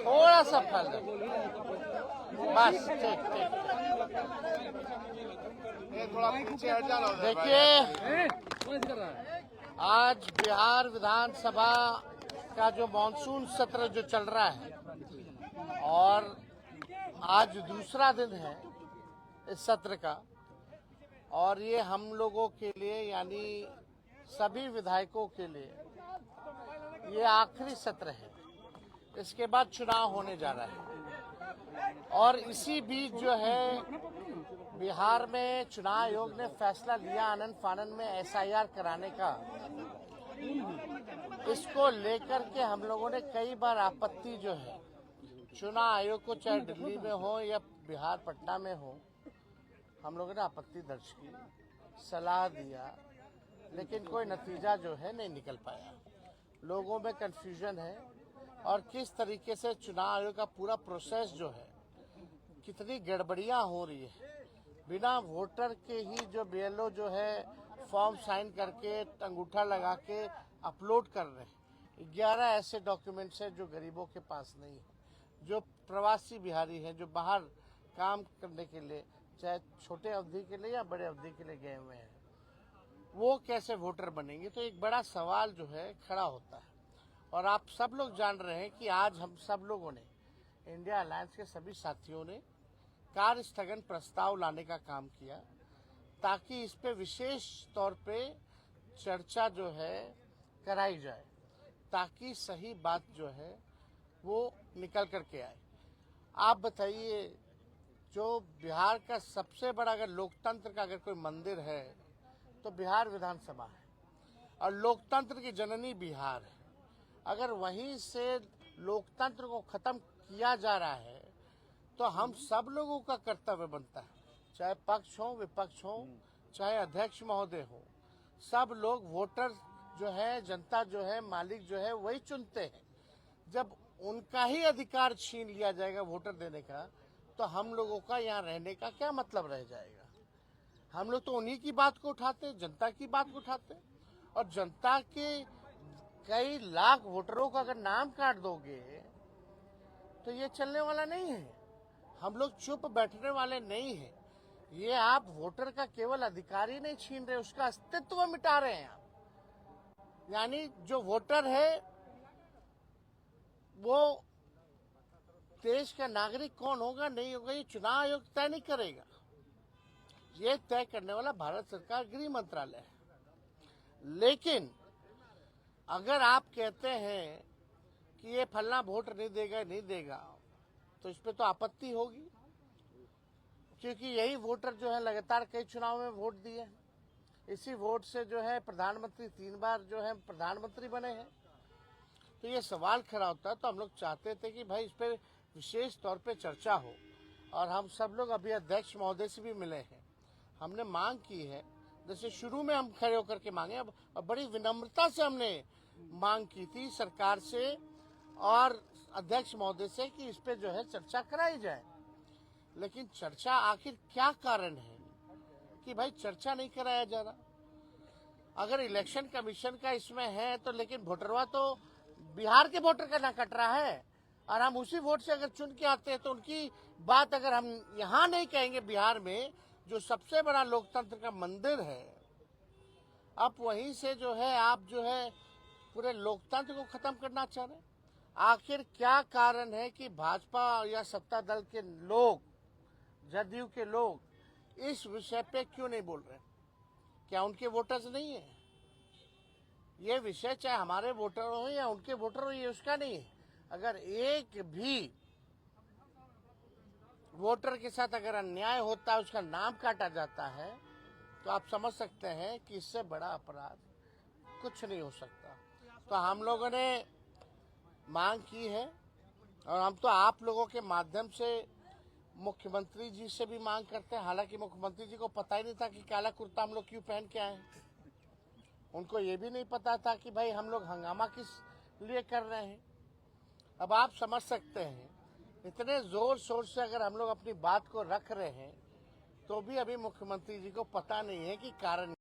थोड़ा सा फल बस। ठीक ठीक। देखिए, आज बिहार विधानसभा का जो मानसून सत्र जो चल रहा है और आज दूसरा दिन है इस सत्र का, और ये हम लोगों के लिए यानी सभी विधायकों के लिए ये आखिरी सत्र है। इसके बाद चुनाव होने जा रहा है और इसी बीच जो है बिहार में चुनाव आयोग ने फैसला लिया आनन फानन में एसआईआर कराने का। इसको लेकर के हम लोगों ने कई बार आपत्ति जो है चुनाव आयोग को, चाहे दिल्ली में हो या बिहार पटना में हो, हम लोगों ने आपत्ति दर्ज की, सलाह दिया, लेकिन कोई नतीजा जो है नहीं निकल पाया। लोगों में कंफ्यूजन है और किस तरीके से चुनाव आयोग का पूरा प्रोसेस जो है कितनी गड़बड़ियां हो रही है। बिना वोटर के ही जो बीएलओ जो है फॉर्म साइन करके अंगूठा लगा के अपलोड कर रहे हैं। 11 ऐसे डॉक्यूमेंट्स हैं जो गरीबों के पास नहीं है, जो प्रवासी बिहारी हैं, जो बाहर काम करने के लिए चाहे छोटे अवधि के लिए या बड़े अवधि के लिए गए हुए हैं, वो कैसे वोटर बनेंगे। तो एक बड़ा सवाल जो है खड़ा होता है। और आप सब लोग जान रहे हैं कि आज हम सब लोगों ने, इंडिया अलायंस के सभी साथियों ने कार्य स्थगन प्रस्ताव लाने का काम किया ताकि इस पे विशेष तौर पे चर्चा जो है कराई जाए, ताकि सही बात जो है वो निकल करके आए। आप बताइए, जो बिहार का सबसे बड़ा अगर लोकतंत्र का अगर कोई मंदिर है तो बिहार विधानसभा है, और लोकतंत्र की जननी बिहार है। अगर वहीं से लोकतंत्र को खत्म किया जा रहा है तो हम सब लोगों का कर्तव्य बनता है, चाहे पक्ष हो विपक्ष हो, चाहे अध्यक्ष महोदय हो, सब लोग वोटर जो है, जनता जो है, मालिक जो है वही चुनते हैं। जब उनका ही अधिकार छीन लिया जाएगा वोटर देने का, तो हम लोगों का यहाँ रहने का क्या मतलब रह जाएगा। हम लोग तो उन्हीं की बात को उठाते, जनता की बात को उठाते, और जनता के कई लाख वोटरों का अगर नाम काट दोगे तो ये चलने वाला नहीं है। हम लोग चुप बैठने वाले नहीं हैं। ये आप वोटर का केवल अधिकार ही नहीं छीन रहे, उसका अस्तित्व मिटा रहे हैं आप। यानी जो वोटर है वो देश का नागरिक कौन होगा नहीं होगा ये चुनाव आयोग तय नहीं करेगा। ये तय करने वाला भारत सरकार गृह मंत्रालय है। लेकिन अगर आप कहते हैं कि ये फलना वोट नहीं देगा तो इस पे तो आपत्ति होगी, क्योंकि यही वोटर जो है लगातार कई चुनाव में वोट दिए। इसी वोट से जो है प्रधानमंत्री 3 बार जो है प्रधानमंत्री बने हैं। तो ये सवाल खड़ा होता है। तो हम लोग चाहते थे कि भाई इस पे विशेष तौर पे चर्चा हो, और हम सब लोग अभी अध्यक्ष महोदय से भी मिले हैं। हमने मांग की है, जैसे शुरू में हम खड़े होकर के मांगे, अब बड़ी विनम्रता से हमने मांग की थी सरकार से और अध्यक्ष महोदय से कि इस पे जो है चर्चा कराई जाए। लेकिन चर्चा आखिर क्या कारण है कि भाई चर्चा नहीं कराया जा रहा। अगर इलेक्शन कमीशन का इसमें है तो, लेकिन वोटरवा तो बिहार के वोटर का ना कट रहा है, और हम उसी वोट से अगर चुन के आते हैं तो उनकी बात अगर हम यहाँ नहीं कहेंगे, बिहार में जो सबसे बड़ा लोकतंत्र का मंदिर है, अब वहीं से जो है आप जो है पूरे लोकतंत्र को खत्म करना चाह रहे हैं। आखिर क्या कारण है कि भाजपा या सत्ता दल के लोग, जदयू के लोग इस विषय पे क्यों नहीं बोल रहे? क्या उनके वोटर्स नहीं है? ये विषय चाहे हमारे वोटर हो या उनके वोटर हो, ये उसका नहीं है। अगर एक भी वोटर के साथ अगर अन्याय होता है, उसका नाम काटा जाता है, तो आप समझ सकते हैं कि इससे बड़ा अपराध कुछ नहीं हो सकता। तो हम लोगों ने मांग की है, और हम तो आप लोगों के माध्यम से मुख्यमंत्री जी से भी मांग करते हैं। हालांकि मुख्यमंत्री जी को पता ही नहीं था कि काला कुर्ता हम लोग क्यों पहन के आए। उनको ये भी नहीं पता था कि भाई हम लोग हंगामा किस लिए कर रहे हैं। अब आप समझ सकते हैं, इतने जोर शोर से अगर हम लोग अपनी बात को रख रहे हैं तो भी अभी मुख्यमंत्री जी को पता नहीं है कि कारण